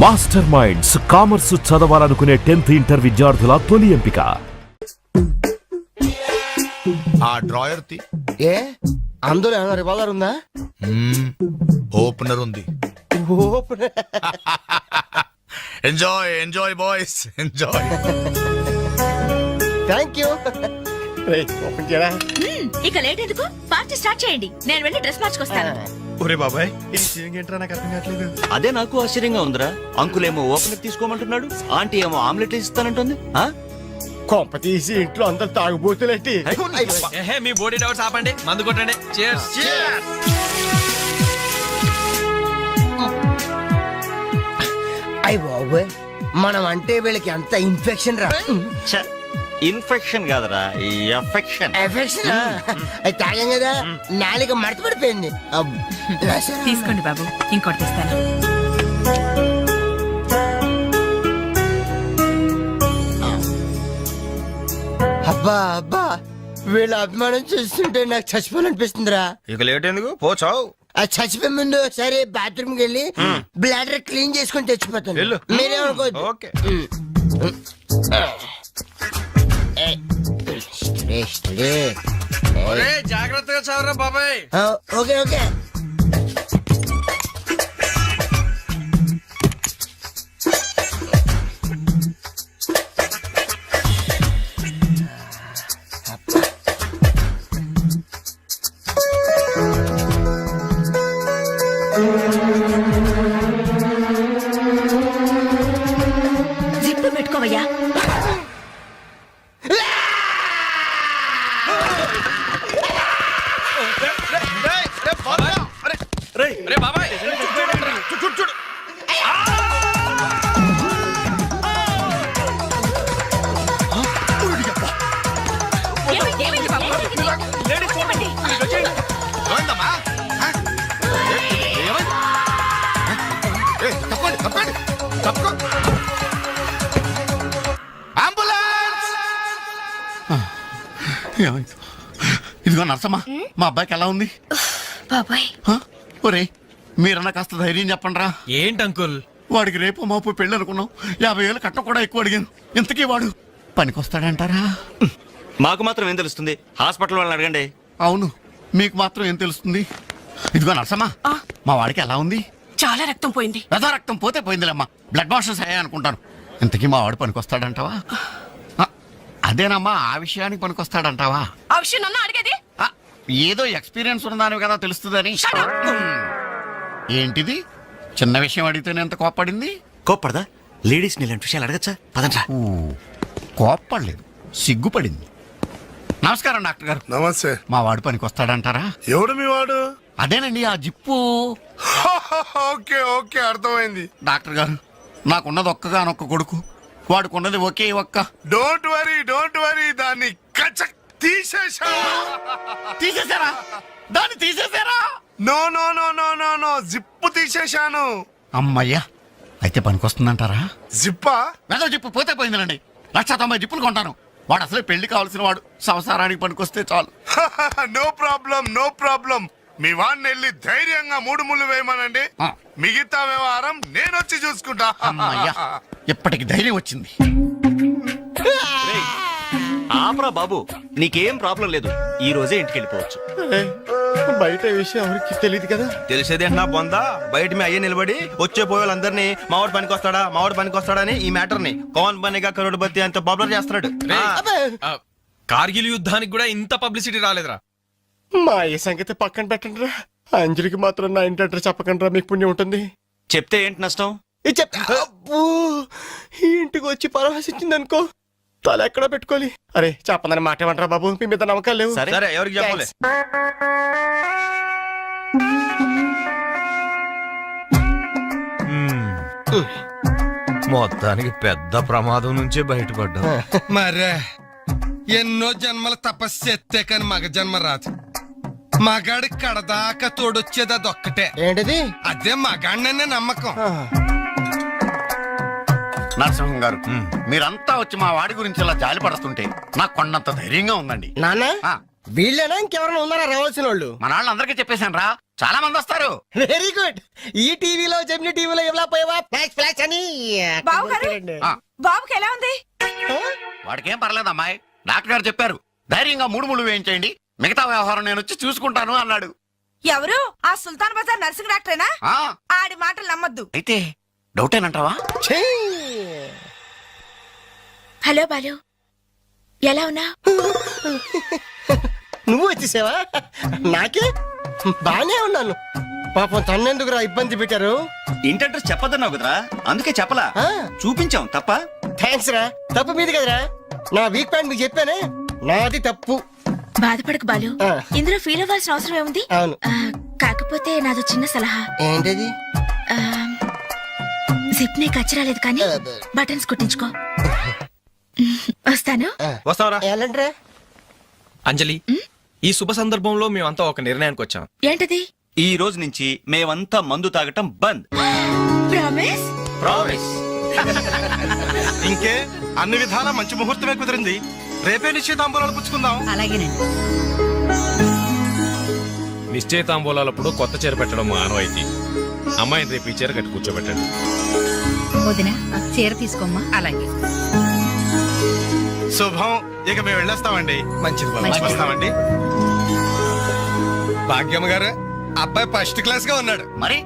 Master minds commerce చదవాలనుకునే 10th inter విద్యార్థుల తొలి ఎంపిక. ఆ డ్రాయర్ తి ఏ అందులో ఏమైనా రివాల్వర్ ఉందా? ఓపెనర్ ఉంది. Enjoy enjoy boys enjoy. Thank you. Open చేయరా. ఇక లేట్ ఎందుకు, పార్టీ స్టార్ట్ చేయండి. నేను వెళ్ళి డ్రెస్ మార్చుకొస్తాను. ఒరే బాబాయ్ ఈ సీన్ ఏంట్రా నాకు అర్థం కావట్లేదు. అదే నాకు ఆశ్చర్యంగా ఉందిరా. అంకుల్ ఏమో ఓపెనర్ తీసుకోమంటున్నాడు, ఆంటీ ఏమో ఆమ్లెట్ ఇస్తానంటుంది. కొంప తీసి ఇంట్లో అందరు తాగుబోతులేంటి? మీ బాడీ డౌట్స్ ఆపండి, మందు కొట్టండి. అయ్య బాబోయ్, మనం అంటే వీళ్ళకి ఎంత ఇన్ఫెక్షన్ రా. ఇన్ఫెక్షన్ కాదురా, ఎఫెక్షన్. ఎఫెక్షన్ అది తాగాం కదా, నాలుక మడత పడిపోయింది. తీసుకోండి బాబు, ఇంకోటి తెస్తాను. అబ్బా అబ్బా, వీళ్ళ అభిమానం చూస్తుంటే నాకు చచ్చిపోవాలనిపిస్తుందిరా. ఇక లేట్ ఎందుకు, పోచావు. ఆ చచ్చిపోయే ముందు సరే బాత్రూమ్ కి వెళ్ళి బ్లాడర్ క్లీన్ చేసుకుని తెచ్చిపోతాను. మీరేమనుకోవద్దు. ఓకే. జాగ్రత్తగా చదవరా బాబాయ్. Okay okay. జిప్పు పెట్టుకోవయ్యా. రే బాబాయ్ చూడు. ఏమైంది బాబు? ఏమైందమ్మా? ఏమైంది? తప్పండి తప్పండి తప్పుకో. అంబులెన్స్. ఇదిగో నర్సమ్మా, మా అబ్బాయికి ఎలా ఉంది? బాబాయ్ ఒరే మీరన్నా కాస్త ధైర్యం చెప్పండి రా. ఏంటి అంకుల్? వాడికి రేపు మాపు పెళ్ళి అనుకున్నాం, 50,000 కట్నం కూడా ఎక్కువ అడిగాను. ఇంతకీ వాడు పనికొస్తాడంటారా? మాకు మాత్రం ఏం తెలుస్తుంది, హాస్పిటల్ వాళ్ళని అడగండి. అవును, మీకు మాత్రం ఏం తెలుస్తుంది? ఇదిగో నర్సమ్మా, మా వాడికి ఎలా ఉంది? చాలా రక్తం పోయింది. రథ రక్తం పోతే పోయిందిలేమ్మా, బ్లడ్ వాషెస్ అయ్యాయి అనుకుంటాను. ఇంతకీ మా వాడు పనికొస్తాడంటావా? అదేనమ్మా, ఆ విషయానికి పనికొస్తాడంటావా? ఆ విషయం నన్ను అడిగేది? ఏదో ఎక్స్పీరియన్స్ ఉన్నదాని కదా తెలుస్తుందని. ఏంటిది, చిన్న విషయం అడిగితేనే ఎంత కోప్పడింది? కోప్పడదా? లేడీస్ ఇలాంటి విషయాలు అడగచ్చా? పదండ్రా. కోప్పడలేదు, సిగ్గుపడింది. నమస్కారం డాక్టర్ గారు. నమస్తే. మా వాడు పనికొస్తాడంటారా? ఎవడు మీ వాడు? అదేనండి ఆ జిప్పు. ఓకే ఓకే, అర్థమైంది. డాక్టర్ గారు, నాకున్నది ఒక్కగానొక్క కొడుకు, వాడుకున్నది ఒకే ఒక్క. డోంట్ వరీ, దాన్ని కచక్ తీసేశా. తీసేశారా? దాన్ని తీసేశారా? No no no no no no, zip తీసేశాను. అమ్మయ్యా, అయితే పనికొస్తుందంటారా? జిప్పా? వెదవ జిప్పు పోతే పోయిందండి. 190 జిప్పులు కొంటాను. వాడు అసలే పెళ్లి కావాల్సిన వాడు, సంసారానికి పనికొస్తే చాలు. No problem. మీ వాడిని వెళ్ళి ధైర్యంగా 3 ముళ్ళు వేయమనండి. మిగతా వ్యవహారం నేను వచ్చి చూసుకుంటా. అమ్మయ్యా, ఇప్పటికి ధైర్యం వచ్చింది. ఆపరా బాబు, నీకేం ప్రాబ్లం లేదు. ఈ రోజే ఇంటికి వెళ్ళిపోవచ్చు. బయట విషయం ఎవరికి తెలియదు కదా. తెలిసేది నా బొందా. బయట మీ అయ్యే నిలబడి వచ్చే పోయేవాళ్ళందరినీ మావాడు పనికొస్తాడా అని ఈ మ్యాటర్ ని కౌన్ బనేగా కరోడ్పతి అంత పాపులర్ చేస్తున్నాడు. కార్గిల్ యుద్ధానికి కూడా ఇంత పబ్లిసిటీ రాలేదురా. మా ఈ సంగతి పక్కన పెట్టండి రా. అంజలికి మాత్రం నా ఇంటి అడ్రస్ చెప్పకండి రా, మీకు పుణ్యం ఉంటుంది. చెప్తే ఏంటి నష్టం? అబ్బో, ఈ ఇంటికి వచ్చి పరామర్శించింది అనుకో, తల ఎక్కడ పెట్టుకోవాలి. అరే చెప్పందని మాట ఏమంటారా బాబు, మీ మీద నమ్మకాలు లేవు. సరే ఎవరికి చెప్పలే. మొత్తానికి పెద్ద ప్రమాదం నుంచే బయటపడ్డా. మరే ఎన్నో జన్మల తపస్సు ఎత్తే కాని మగ జన్మ రాదు. మగాడి కడదాకా తోడొచ్చేది అదొక్కటే. ఏంటిది? అదే మగాడిననే నమ్మకం. నరసింహం గారు, మీరంతా వచ్చి మా వాడి గురించి ఇలా జాలి పడుతుంటే నాకు కొండంత ధైర్యంగా ఉందండి. నాన్న వీళ్ళేనా ఇంకెవరైనా ఉన్నారా రావాల్సిన వాళ్ళు? మన వాళ్ళందరికీ చెప్పేశాను రా, చాలా మంది వస్తారు. Very good. ఈ టీవీలో జెమిని టీవీలో ఎవలా పోయావా ఫ్లాష్ ఫ్లాష్ అని బావగారు? ఆ, బాబుకి ఎలా ఉంది? వాడికేం పర్లేదు అమ్మాయి. డాక్టర్ గారు చెప్పారు ధైర్యంగా 3 ముళ్ళు వేయించేయండి, మిగతా వ్యవహారం నేను వచ్చి చూసుకుంటాను అన్నాడు. ఎవరు? ఆ సుల్తాన్ బజార్ నర్సింగ్ డాక్టరేనా? ఆ, ఆడి మాటలు నమ్మద్దు. అయితే డౌటేనంటావా? ఛీ! హలో బాలు, ఎలా ఉన్నా? నువ్వు వచ్చేసావా? నాకే బానే ఉన్నాను. పాపం తన్నెందుకురా ఇబ్బంది పెట్టారు? ఇంటి అడ్రస్ చెప్పొద్దన్నావు కదరా, అందుకే చెప్పలా. ఆ. చూపించాం తప్ప. థ్యాంక్స్ రా. తప్పు మీది కదరా. నా వీక్ పాయింట్ మీకు చెప్పానే, నాది తప్పు. బాధపడకు బాలు, ఆ. ఇందులో ఫీల్ అవ్వాల్సిన అవసరం ఏముంది? అవును. కాకపోతే నాదో చిన్న సలహా. ఏంటది? జిప్ నీ కచ్చరాలేదు కానీ బటన్స్ కుట్టించుకో. వస్తాను. వస్తావరా ఎలాంటిరా? అంజలి? ఈ శుభ సందర్భంలో మేమంతా ఒక నిర్ణయానికి వచ్చాం. ఏంటది? ఈ రోజు నుంచి మేమంతా మందు తాగటం బంద్. ప్రామిస్? ప్రామిస్. ఇంకే అన్ని విధాలా మంచి ముహూర్తమే కుదిరింది. రేపే నిశ్చితాంబూలాలు పుచ్చుకుందాం. అలాగేనండి. నిశ్చయితాంబూలాలప్పుడు కొత్త చీర పెట్టడం మా ఆనవాయితీ. అమ్మాయిని రేపు ఈ చీర కట్టి కూర్చోబెట్టండి. వదిన చీర తీసుకోమ్మా. అలాగే. శుభం. ఇక మేము వెళ్ళొస్తామండి. మంచిది బాబు. మంచిది. వస్తామండి. భాగ్యమ్మ గారు, అబ్బాయి ఫస్ట్ క్లాస్ గా ఉన్నాడు. మరి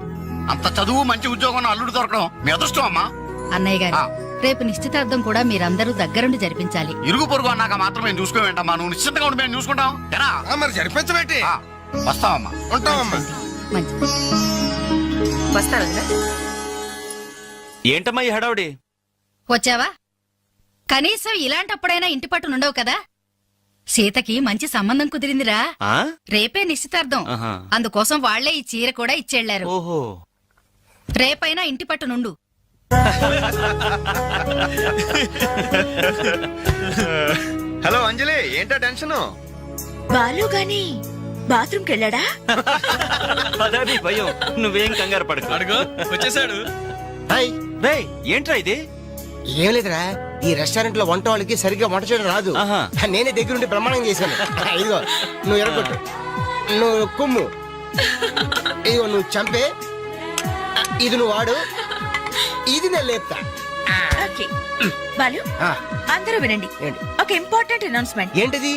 అంత చదువు మంచి ఉద్యోగం అల్లుడు దొరకడం మీ అదృష్టం అమ్మా. అన్నయ్య గారు, ఆ. రేపు నిశ్చితార్థం కూడా మీరందరూ దగ్గరుండి జరిపించాలి. ఇరుగు పొరుగు అన్నాక మాత్రం మేము చూసుకోవేంటమ్మా, నువ్వు నిశ్చింతగా ఉండి మేము చూసుకుంటాం. ఎరా? ఆ, మరి జరిపించబెట్టి ఆ, వస్తావమ్మా. ఉంటామమ్మా. మంచిది. వస్తాను. ఏంటమ్మా ఈ హడావుడి? వచ్చావా? కనీసం ఇలాంటప్పుడైనా ఇంటి పట్టు నుండవు కదా. సీతకి మంచి సంబంధం కుదిరిందిరా. ఆ? రేపే నిశ్చితార్థం. ఆహా. అందుకోసం వాళ్లే ఈ చీర కూడా ఇచ్చేళ్లారు. ఓహో. రేపైనా ఇంటి పట్టు నుండు. హలో అంజలి, ఏంటా టెన్షన్? బాలు గాని బాత్రూమ్ కెళ్ళాడా? అదే భయం. నువ్వేం కంగారు పడకు. అడుగు వచ్చేసాడు. హాయ్. రేయ్, ఏంట్రా ఇది? ఏం లేదురా, ఈ రెస్టారెంట్ లో వంట వాళ్ళకి సరిగ్గా వంట చేయడం రాదు. ఆహా. నేనే దగ్గరుండి ప్రమాణం చేశాను. ఇదిగో నువ్వు ఎరగొట్టు, నువ్వు కుమ్ము, ఇదిగో నువ్వు చంపే, ఇది నువ్వు వాడు, ఇది నేను లేపుతా. ఓకే. బాలు, ఆ, అందరూ వినండి. ఏంటి? ఒక ఇంపార్టెంట్ అనౌన్స్మెంట్. ఏంటిది?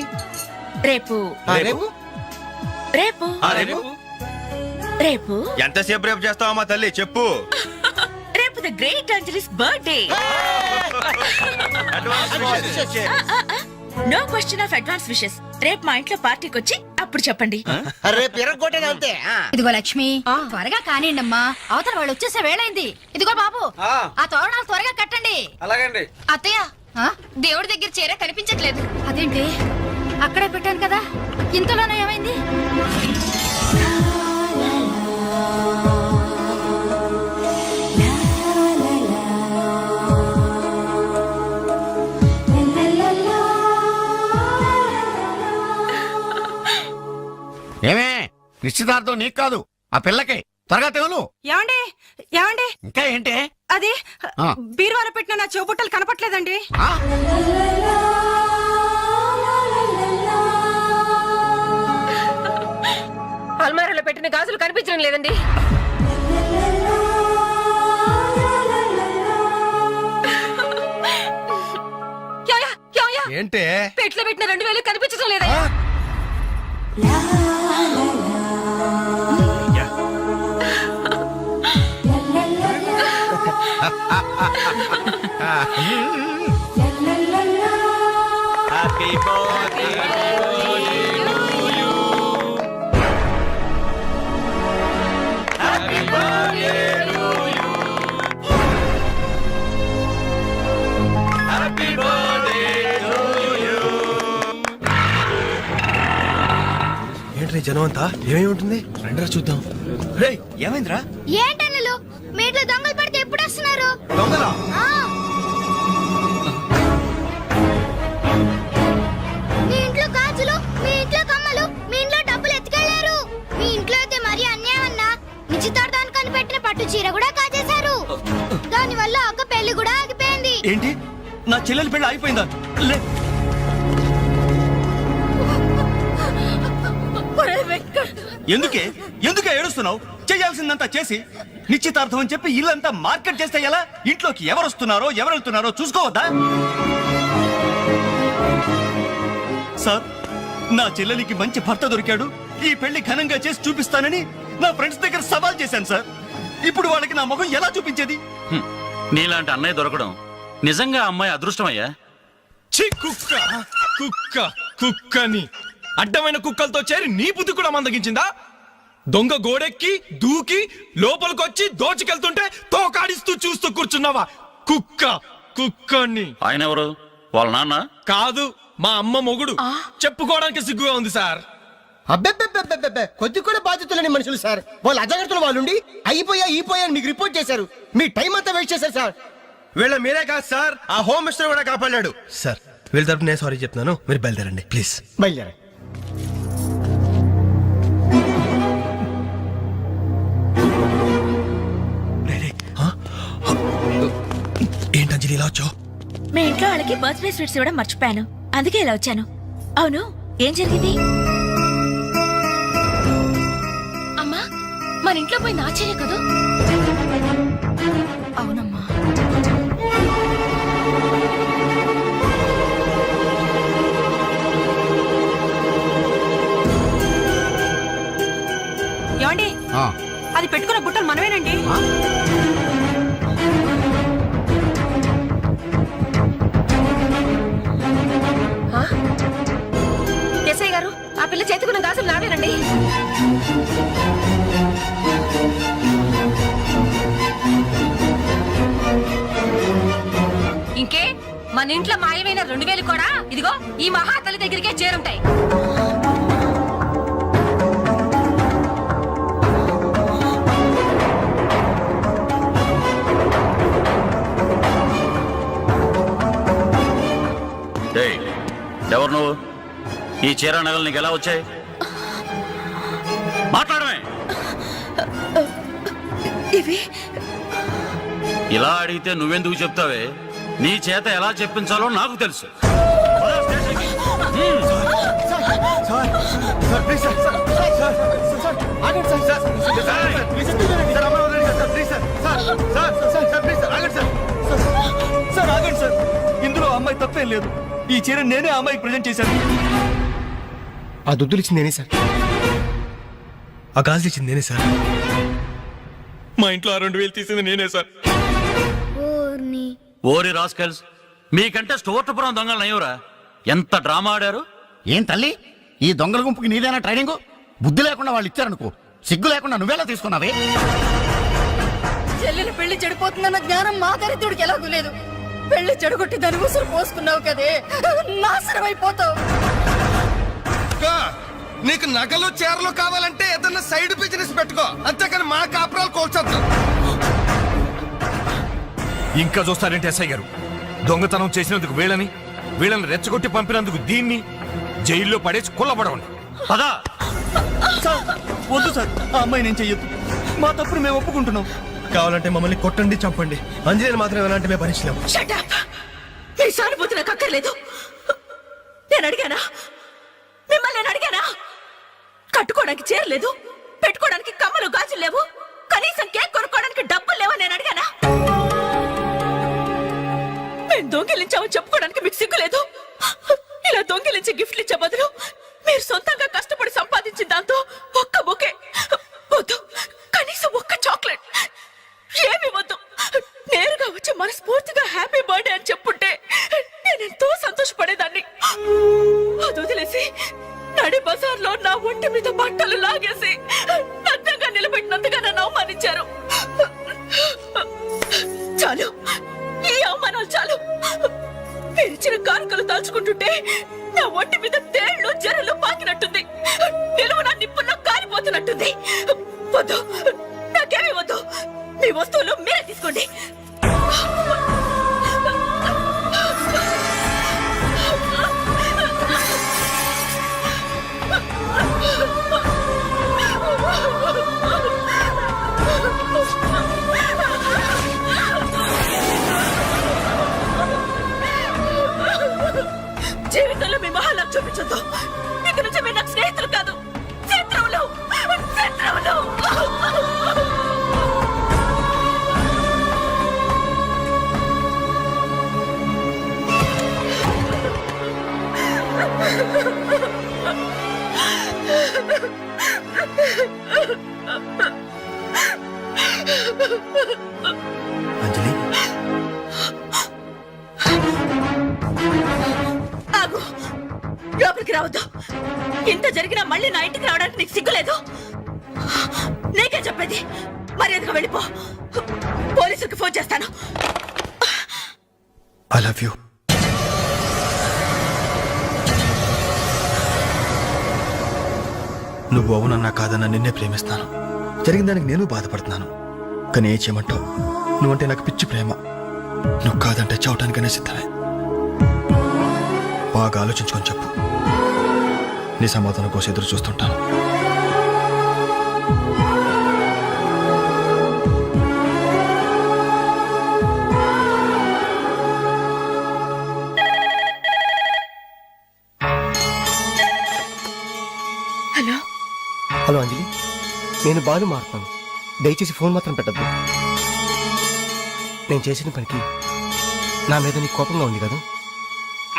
రేపు రేపు రేపు ఆ, రేపు రేపు ఎంతసేపు రేపు చేస్తావమ్మా తల్లి, చెప్పు. రేపు the great Anjali's birthday. No question of advance wishes. రేపు మా ఇంట్లో పార్టీకి వచ్చి అప్పుడు చెప్పండి. రేపు ఎరగొట్టేది అంతే. ఇదిగో లక్ష్మి, త్వరగా కానివ్వండమ్మా, అవతల వాళ్ళు వచ్చేసే వేళైంది. ఇదిగో బాబు, ఆ తోరణాలు త్వరగా కట్టండి. అలాగండి. అత్తయ్య, దేవుడి దగ్గర చీర కనిపించట్లేదు. అదేంటి? అక్కడే పెట్టాను కదా, ఇంతలోనే ఏమైంది? ఏమే, నిశ్చితార్థం నీకు కాదు ఆ పిల్లకి. త్వరగా తెలు. ఏమండి ఏమండి, ఇంకా ఏంటి? అది ఆ. బీరువాలో పెట్టిన నా చెవుబుట్టలు కనపట్లేదండి. ఆ? అల్మారాలో పెట్టిన గాజులు కనిపించడం లేదండి. ఏంటే? పెట్లో పెట్టిన 2000 కనిపించడం లేదండి. హ్యాపీ బర్త్డే ఏంట్రీ జనం అంతా? ఏమేమి ఉంటుంది? రండిరా చూద్దాం. రేయ్, ఏమైందిరా? ఏంటన్నలు, మీ ఇంట్లో దొంగలు పడితే ఎప్పుడు వస్తున్నారు? దొంగలా? మీ ఇంట్లో గాజులు, మీ ఇంట్లో కమ్మలు, మీ ఇంట్లో డబ్బులు ఎత్తుకెళ్లారు. మీ ఇంట్లో అయితే మరీ అన్యాయం అన్నా. నిశ్చితార్థానికి పెట్టిన పట్టు చీర కూడా కాజేశారు. దాని వల్ల ఒక పెళ్లి కూడా ఆగిపోయింది. ఏంటి, నా చెల్లెలి పెళ్లి అయిపోయిందా? లే, ఒరేయ్ వెంకట్, ఎందుకే ఏడుస్తున్నావు? చేయాల్సిందంతా చేసి నిశ్చితార్థం అని చెప్పి ఇల్లంతా మార్కెట్ చేస్తే ఎలా? ఇంట్లోకి ఎవరు వస్తున్నారో ఎవరు వెళ్తున్నారో చూసుకోవద్దా? సార్, నా చెల్లెలికి మంచి భర్త దొరికాడు, ఈ పెళ్లి ఘనంగా చేసి చూపిస్తానని నా ఫ్రెండ్స్ దగ్గర సవాల్ చేశాను సార్. ఇప్పుడు వాళ్ళకి నా ముఖం ఎలా చూపించేది? నీలాంటి అన్నయ్య దొరకడం నిజంగా అమ్మాయి అదృష్టమయ్యా. ఛీ, కుక్క కుక్క కుక్కని అడ్డమైన కుక్కలతో చేరి నీ బుద్ధి కూడా మందగించిందా? దొంగ గోడెక్కి దూకి లోపలికొచ్చి దోచుకెళ్తుంటే తోకాడిస్తూ చూస్తూ కూర్చున్నావా? కుక్క కుక్కని. ఆయన ఎవరు? వాళ్ళ నాన్న? కాదు, మా అమ్మ మొగుడు. చెప్పుకోవడానికి సిగ్గుగా ఉంది సార్. అబ్బెబ్బెబ్బెబ్బెబ్బె, కొద్ది కూడా బాధ్యతలేని మనుషులు సార్. వాళ్ళు అజాగ్రత్తలు వాళ్ళుండి అయిపోయా మీకు రిపోర్ట్ చేశారు. మీ టైం అంతా వేస్ట్ చేశారు సార్. వీళ్ళ మీరే కాదు సార్, ఆ హోమ్ మినిస్టర్ కూడా కాపాడాడు సార్. వీళ్ళ తరపు నేను సారీ చెప్తున్నాను, మీరు బయలుదేరండి ప్లీజ్. బయలుదేరా. ఏంటంజలి ఇలా వచ్చావు? మీ ఇంట్లో వాళ్ళకి బర్త్డే స్వీట్స్ ఇవ్వడం మర్చిపోయాను, అందుకే ఇలా వచ్చాను. అవును, ఏం జరిగింది? అమ్మా, మన ఇంట్లో పోయి నాచేలే కదా. అవునమ్మా. ఏమండి, అది పెట్టుకున్న బుట్టలు మనమేనండి. ఎస్ఐ గారు, ఆ పిల్ల చేతుకున్న గాజులు నావేనండి. ఇంకే, మన ఇంట్లో మాయమైన 2000 కూడా ఇదిగో ఈ మహాతల్లి దగ్గరికే చేరుంటాయి. ఎవరు నువ్వు? ఈ చీర నగలు నీకు ఎలా వచ్చాయి? మాట్లాడమే. ఇవి ఇలా అడిగితే నువ్వెందుకు చెప్తావే? నీ చేత ఎలా చెప్పించాలో నాకు తెలుసు. ఇందులో అమ్మాయి తప్పేం లేదు. ఈ చీర నేనే అమ్మాయికి ప్రజెంట్ చేశాను. ఆ దుద్దులు ఇచ్చింది నేనే సార్, ఆ గాజులు ఇచ్చింది నేనే సార్, మా ఇంట్లో ఆ 2000 తీసింది నేనే సార్. ఓరి రాస్కల్స్, మీకంటే స్టోర్టపురం దొంగలు నయ్యూరా. ఎంత డ్రామా ఆడారు. ఏం తల్లి, ఈ దొంగల గుంపుకి నీదేనా ట్రైనింగ్? బుద్ధి లేకుండా వాళ్ళు ఇచ్చారనుకో, సిగ్గు లేకుండా నువ్వేలా తీసుకున్నావే? చెల్లెలు పెళ్లి చెడిపోతుందన్న జ్ఞానం మా దరిద్రుడికి ఎలాగూ లేదు. పెళ్లి చెడగొట్టి దాని ఉసురు పోసుకున్నావు కదే, నాశనం అయిపోతావు. నీకు నగలు చీరలు కావాలంటే ఏదన్నా సైడ్ బిజినెస్ పెట్టుకో, అంతేకాని మా కాపురాలు కోల్చొద్దు. ఇంకా చూస్తారంటే ఎస్ఐ గారు, దొంగతనం చేసినందుకు వీళ్ళని రెచ్చగొట్టి పంపినందుకు దీన్ని జైల్లో పడేసి కొల్లబడవండి. పదా సార్, వద్దు సార్, ఆ అమ్మాయి నేను చెయ్యొద్దు. మా తప్పును మేము ఒప్పుకుంటున్నాం. కావాలంటే మమ్మల్ని కొట్టండి, చంపండి, అంజలిని మాత్రం ఎలాంటి మేము భరించలేము. Shut up! మీ సానుభూతి నాకు అక్కర్లేదు. నేను అడిగానా? మిమ్మల్ని నేను అడిగానా? కట్టుకోవడానికి చీర లేదు, పెట్టుకోవడానికి కమ్మలు గాజులు లేవు, కనీసం కేక్ కొనుక్కోవడానికి డబ్బులు లేవని నేను అడిగానా? మేము దొంగిలించామని చెప్పుకోవడానికి మీకు సిగ్గు లేదు. ఇలా దొంగిలించి గిఫ్ట్లు ఇచ్చే బదులు మీరు సొంతంగా కష్టపడి సంపాదించిన దాంతో ఒక్క బొకే వద్దు, కనీసం ఒక్క చాక్లెట్ ఏమి వద్దు, నేరుగా వచ్చి మనస్ఫూర్తిగా హ్యాపీ బర్త్డే అని చెప్పుంటే నేనెంతో సంతోషపడేదాన్ని. అది వదిలేసి నడి బజార్లో నా ఒంటి మీద బట్టలు లాగేసి నగ్నంగా నిలబెట్టినందుగా నన్ను అవమానించారు. చాలు, ఈ అవమానాలు చాలు. మీరిచ్చిన కానుకలు దాల్చుకుంటుంటే నా ఒంటి మీద తేళ్లు జరలు పాకినట్టుంది, నిలువున నిప్పుల్లో కాలిపోతున్నట్టుంది. వద్దు, నాకేమీ వద్దు. మీ వస్తువులు మీరే తీసుకోండి. జీవితంలో మీ మహాలం చూపించొద్దు. ఇక నుంచి మీరు నాకు స్నేహితులు కాదు, శత్రువులు. రావద్దు. ఇంత జరిగినా మళ్ళీ నా ఇంటికి రావడానికి నీకు సిగ్గులేదు? నీకే చెప్పేది, మర్యాదగా వెళ్ళిపో. పోలీసులకు ఫోన్ చేస్తాను. I love you. నువ్వు అవునన్నా కాదన్నా నిన్నే ప్రేమిస్తాను. జరిగిన దానికి నేను బాధపడుతున్నాను. కానీ ఏం చేయమంటావు? నువ్వంటే నాకు పిచ్చి ప్రేమ. నువ్వు కాదంటే చావటానికనే సిద్ధమే. బాగా ఆలోచించుకొని చెప్పు. నీ సమాధానం కోసం ఎదురు చూస్తుంటాను. హలో హలో అంజలి, నేను బాలు మారుతాను. దయచేసి ఫోన్ మాత్రం పెట్టద్దు. నేను చేసిన పనికి నా మీద నీకు కోపంగా ఉంది కదా?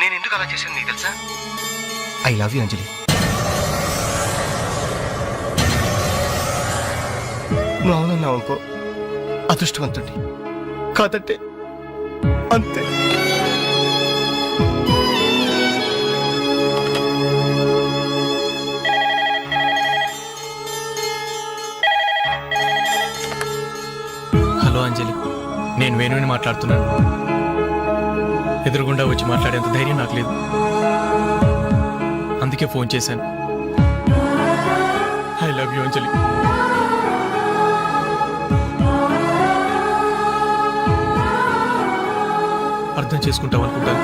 నేను ఎందుకు అలా చేశాను నీకు తెలుసా? ఐ లవ్ యూ అంజలి. నువ్వు అవునన్నావు అనుకో, అదృష్టవంతుడి. కాదంటే అంతే. హలో అంజలి, నేను వేణుని మాట్లాడుతున్నాను. ఎదురుగుండా వచ్చి మాట్లాడేంత ధైర్యం నాకు లేదు, అందుకే ఫోన్ చేశాను. ఐ లవ్ యూ అంజలి. అర్థం చేసుకుంటావు అనుకుంటాను.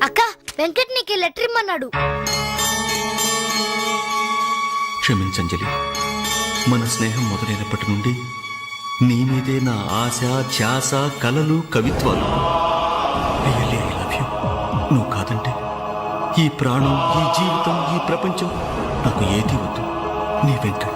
అక్క, వెంకట్ నీకు లెటర్ ఇమ్మన్నాడు. క్షమించంజలి, మన స్నేహం మొదలైనప్పటి నుండి నీ మీదే నా ఆశ, ధ్యాస, కలలు, కవిత్వాలు. Really I love you. నువ్వు కాదంటే ఈ ప్రాణం, ఈ జీవితం, ఈ ప్రపంచం నాకు ఏది వద్దు. నీ వెంకట్.